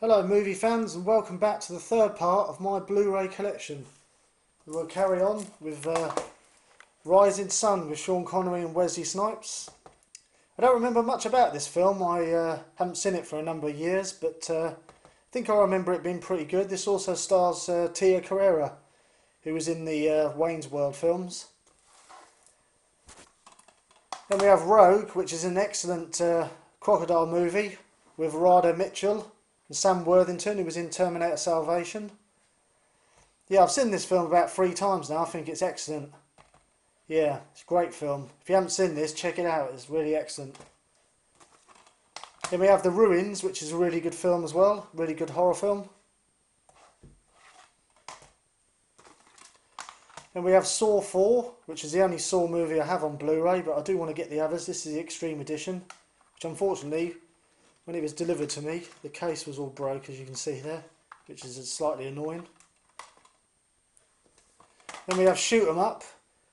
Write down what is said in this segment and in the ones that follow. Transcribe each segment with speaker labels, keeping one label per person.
Speaker 1: Hello movie fans and welcome back to the third part of my Blu Ray collection. We'll carry on with Rising Sun with Sean Connery and Wesley Snipes. I don't remember much about this film, I haven't seen it for a number of years, but I think I remember it being pretty good. This also stars Tia Carrere, who was in the Wayne's World films. Then we have Rogue, which is an excellent crocodile movie with Radha Mitchell and Sam Worthington, who was in Terminator Salvation. Yeah, I've seen this film about 3 times now. I think it's excellent. Yeah, it's a great film. If you haven't seen this, check it out. It's really excellent. Then we have The Ruins, which is a really good film as well. Really good horror film. Then we have Saw 4, which is the only Saw movie I have on Blu-ray, but I do want to get the others. This is the Extreme Edition, which unfortunately, when it was delivered to me, the case was all broke, as you can see there, which is slightly annoying. Then we have Shoot 'Em Up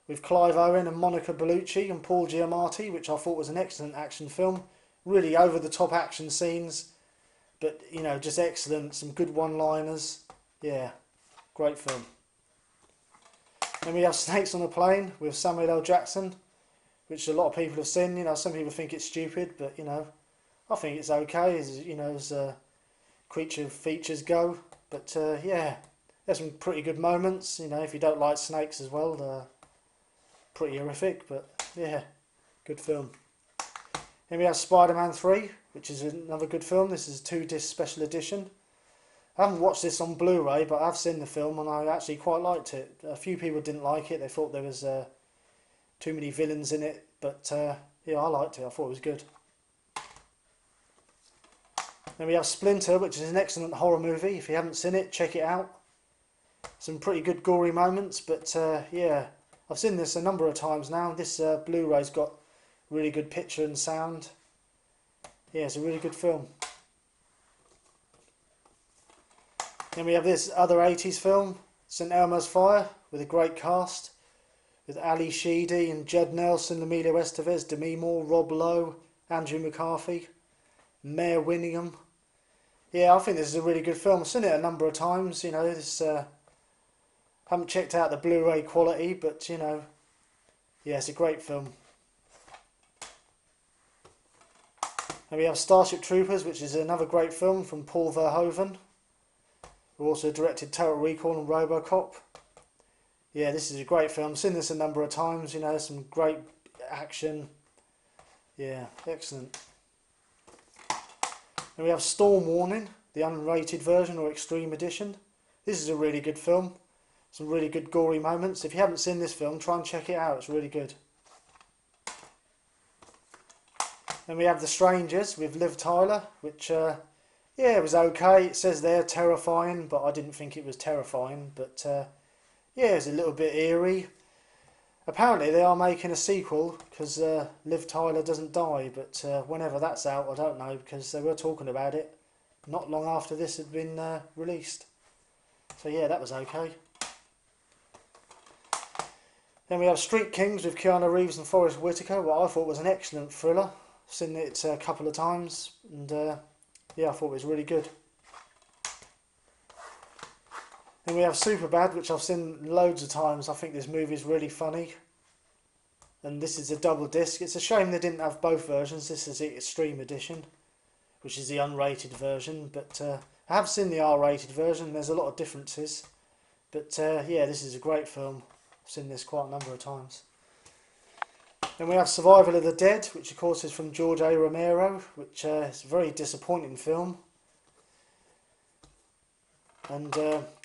Speaker 1: with Clive Owen and Monica Bellucci and Paul Giamatti, which I thought was an excellent action film. Really over-the-top action scenes, but you know, just excellent. Some good one-liners. Yeah, great film. Then we have Snakes on a Plane with Samuel L. Jackson, which a lot of people have seen. You know, some people think it's stupid, but you know, I think it's okay, as you know, as creature features go. But yeah, there's some pretty good moments. You know, if you don't like snakes as well, they're pretty horrific. But yeah, good film. Then we have Spider-Man 3, which is another good film. This is a 2-disc special edition. I haven't watched this on Blu-ray, but I've seen the film and I actually quite liked it. A few people didn't like it. They thought there was too many villains in it. But yeah, I liked it. I thought it was good. Then we have Splinter, which is an excellent horror movie. If you haven't seen it, check it out. Some pretty good gory moments, but yeah, I've seen this a number of times now. This Blu-ray's got really good picture and sound. Yeah, it's a really good film. Then we have this other 80s film, St Elmo's Fire, with a great cast, with Ali Sheedy and Judd Nelson, Emilio Estevez, Demi Moore, Rob Lowe, Andrew McCarthy, Mayor Winningham. Yeah, I think this is a really good film. I've seen it a number of times. You know, this haven't checked out the Blu-ray quality, but you know, yeah, it's a great film. And we have Starship Troopers, which is another great film from Paul Verhoeven, who also directed Total Recall and RoboCop. Yeah, this is a great film. I've seen this a number of times. You know, some great action. Yeah, excellent. And we have Storm Warning, the unrated version or Extreme Edition. This is a really good film. Some really good gory moments. If you haven't seen this film, try and check it out. It's really good. Then we have The Strangers with Liv Tyler, which, yeah, it was okay. It says there terrifying, but I didn't think it was terrifying. But, yeah, it's a little bit eerie. Apparently they are making a sequel because Liv Tyler doesn't die, but whenever that's out I don't know, because they were talking about it not long after this had been released. So yeah, that was okay. Then we have Street Kings with Keanu Reeves and Forest Whitaker, what I thought was an excellent thriller. I've seen it a couple of times and yeah, I thought it was really good. Then we have Superbad, which I've seen loads of times. I think this movie is really funny. And this is a double disc. It's a shame they didn't have both versions. This is the Extreme Edition, which is the unrated version. But I have seen the R-rated version. There's a lot of differences. But yeah, this is a great film. I've seen this quite a number of times. Then we have Survival of the Dead, which of course is from George A. Romero, which is a very disappointing film. And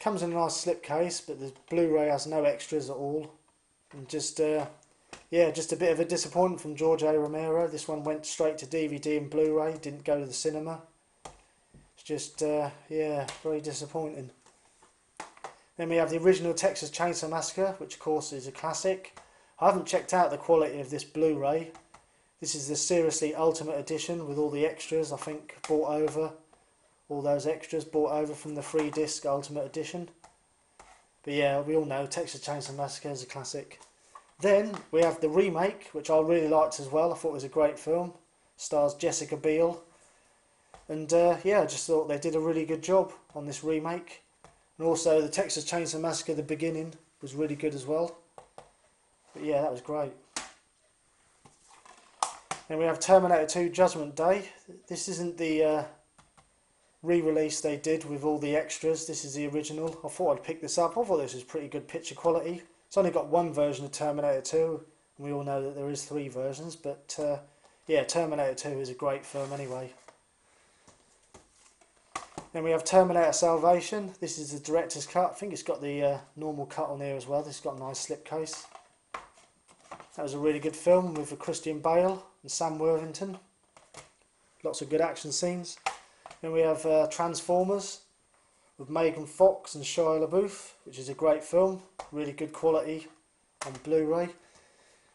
Speaker 1: comes in a nice slipcase, but the Blu-ray has no extras at all. And just, yeah, just a bit of a disappointment from George A. Romero. This one went straight to DVD and Blu-ray, didn't go to the cinema. It's just, yeah, very disappointing. Then we have the original Texas Chainsaw Massacre, which of course is a classic. I haven't checked out the quality of this Blu-ray. This is the Seriously Ultimate Edition with all the extras, I think, bought over. All those extras bought over from the 3-disc Ultimate Edition. But yeah, we all know Texas Chainsaw Massacre is a classic. Then we have the remake, which I really liked as well. I thought it was a great film. Stars Jessica Biel. And yeah, I just thought they did a really good job on this remake. And also the Texas Chainsaw Massacre, the beginning, was really good as well. But yeah, that was great. Then we have Terminator 2 Judgment Day. This isn't the re-release they did with all the extras. This is the original. I thought I'd pick this up. I thought this was pretty good picture quality. It's only got one version of Terminator 2. And we all know that there is 3 versions. But yeah, Terminator 2 is a great film anyway. Then we have Terminator Salvation. This is the director's cut. I think it's got the normal cut on here as well. This has got a nice slipcase. That was a really good film with Christian Bale and Sam Worthington. Lots of good action scenes. Then we have Transformers with Megan Fox and Shia LaBeouf, which is a great film. Really good quality on Blu Ray.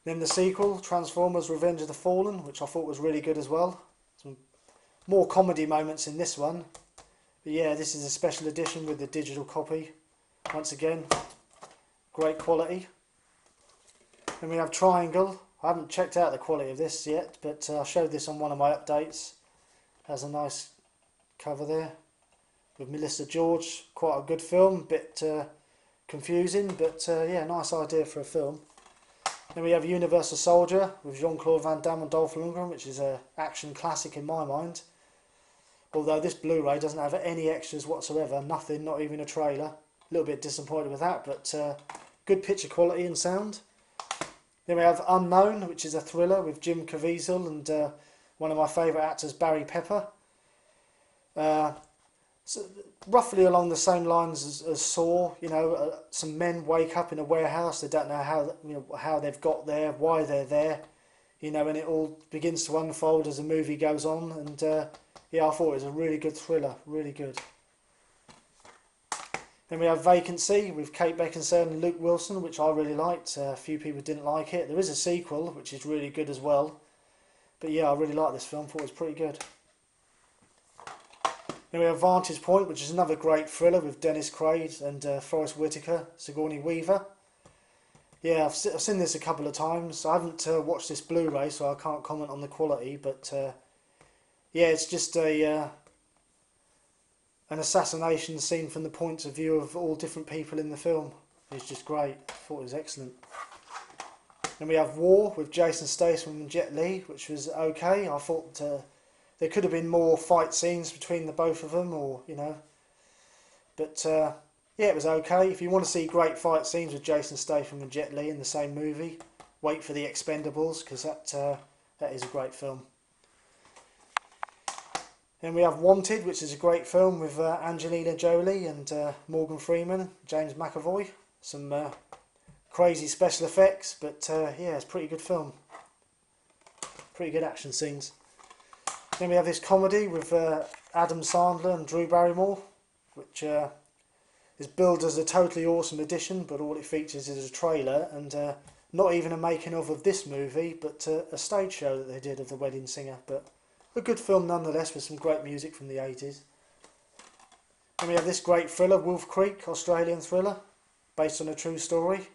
Speaker 1: Then the sequel, Transformers Revenge of the Fallen, which I thought was really good as well. Some more comedy moments in this one. But yeah, this is a special edition with the digital copy. Once again, great quality. Then we have Triangle. I haven't checked out the quality of this yet, but I showed this on one of my updates. Has a nice cover there with Melissa George. Quite a good film, bit confusing, but yeah, nice idea for a film. Then we have Universal Soldier with Jean-Claude Van Damme and Dolph Lundgren, which is an action classic in my mind. Although this Blu-ray doesn't have any extras whatsoever, nothing, not even a trailer. A little bit disappointed with that, but good picture quality and sound. Then we have Unknown, which is a thriller with Jim Caviezel and one of my favourite actors, Barry Pepper. So roughly along the same lines as Saw. You know, some men wake up in a warehouse. They don't know how they've got there, why they're there. You know, and it all begins to unfold as the movie goes on. And yeah, I thought it was a really good thriller, really good. Then we have Vacancy with Kate Beckinsale and Luke Wilson, which I really liked. A few people didn't like it. There is a sequel, which is really good as well. But yeah, I really like this film. Thought it was pretty good. Then we have Vantage Point, which is another great thriller with Dennis Quaid and Forrest Whitaker, Sigourney Weaver. Yeah, I've seen this a couple of times. I haven't watched this Blu-ray, so I can't comment on the quality. But yeah, it's just an assassination scene from the point of view of all different people in the film. It's just great. I thought it was excellent. Then we have War with Jason Statham and Jet Li, which was okay. I thought there could have been more fight scenes between the both of them, or you know. But yeah, it was okay. If you want to see great fight scenes with Jason Statham and Jet Li in the same movie, wait for The Expendables, because that is a great film. Then we have Wanted, which is a great film with Angelina Jolie and Morgan Freeman, James McAvoy. Some crazy special effects, but yeah, it's a pretty good film. Pretty good action scenes. Then we have this comedy with Adam Sandler and Drew Barrymore, which is billed as a totally awesome edition, but all it features is a trailer and not even a making of this movie, but a stage show that they did of The Wedding Singer. But a good film nonetheless, with some great music from the 80s. And we have this great thriller, Wolf Creek, Australian thriller, based on a true story. It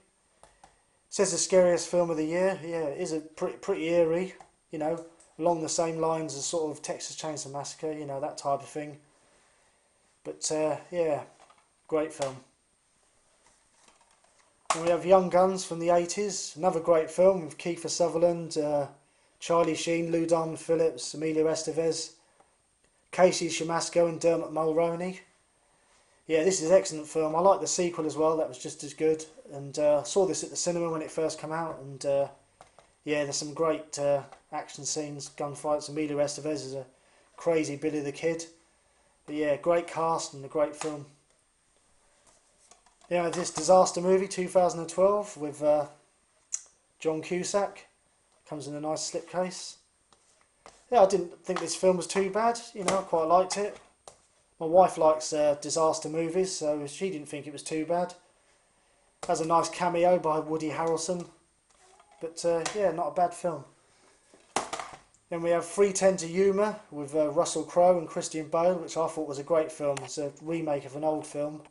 Speaker 1: says the scariest film of the year. Yeah, it is a pretty eerie, you know, along the same lines as sort of Texas Chainsaw Massacre, you know, that type of thing. But yeah, great film. And we have Young Guns from the 80s, another great film with Kiefer Sutherland, Charlie Sheen, Lou Diamond Phillips, Emilio Estevez, Casey Siemaszko and Dermot Mulroney. Yeah, this is an excellent film. I like the sequel as well, that was just as good. And I saw this at the cinema when it first came out, and yeah, there's some great action scenes, gunfights. Emilio Estevez is a crazy Billy the Kid. But yeah, great cast and a great film. Yeah, this Disaster Movie 2012 with John Cusack. Comes in a nice slipcase. Yeah, I didn't think this film was too bad. You know, I quite liked it. My wife likes disaster movies, so she didn't think it was too bad. Has a nice cameo by Woody Harrelson. But yeah, not a bad film. Then we have 3:10 to Yuma with Russell Crowe and Christian Bale, which I thought was a great film. It's a remake of an old film.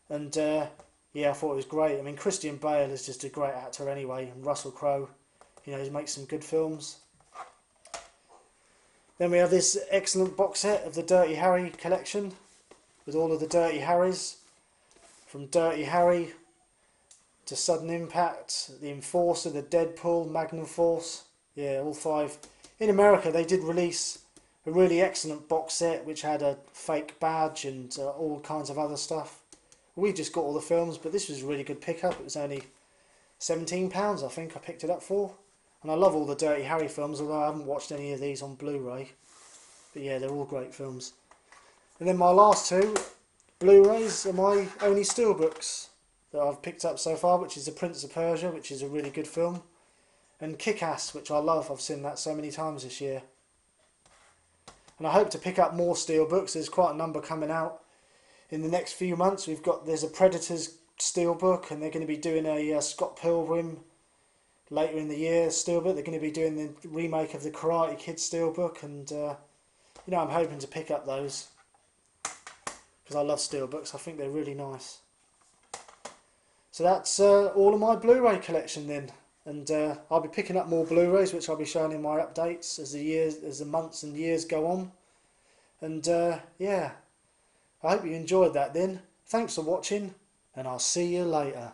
Speaker 1: And yeah, I thought it was great. I mean, Christian Bale is just a great actor anyway, and Russell Crowe, you know, he makes some good films. Then we have this excellent box set of the Dirty Harry collection with all of the Dirty Harrys, from Dirty Harry to Sudden Impact, the Enforcer, the Deadpool, Magnum Force. Yeah, all 5. In America they did release a really excellent box set which had a fake badge and all kinds of other stuff. We just got all the films, but this was a really good pickup. It was only £17 I think I picked it up for. And I love all the Dirty Harry films, although I haven't watched any of these on Blu-ray. But yeah, they're all great films. And then my last 2 Blu-rays are my only steelbooks that I've picked up so far, which is The Prince of Persia, which is a really good film, and Kick-Ass, which I love. I've seen that so many times this year. And I hope to pick up more steelbooks. There's quite a number coming out in the next few months. There's a Predators steelbook, and they're going to be doing a Scott Pilgrim later in the year steelbook. They're going to be doing the remake of the Karate Kid steelbook, and you know, I'm hoping to pick up those because I love steelbooks. I think they're really nice. So that's all of my Blu-ray collection then, and I'll be picking up more Blu-rays, which I'll be showing in my updates as the months and years go on. And yeah, I hope you enjoyed that then. Thanks for watching, and I'll see you later.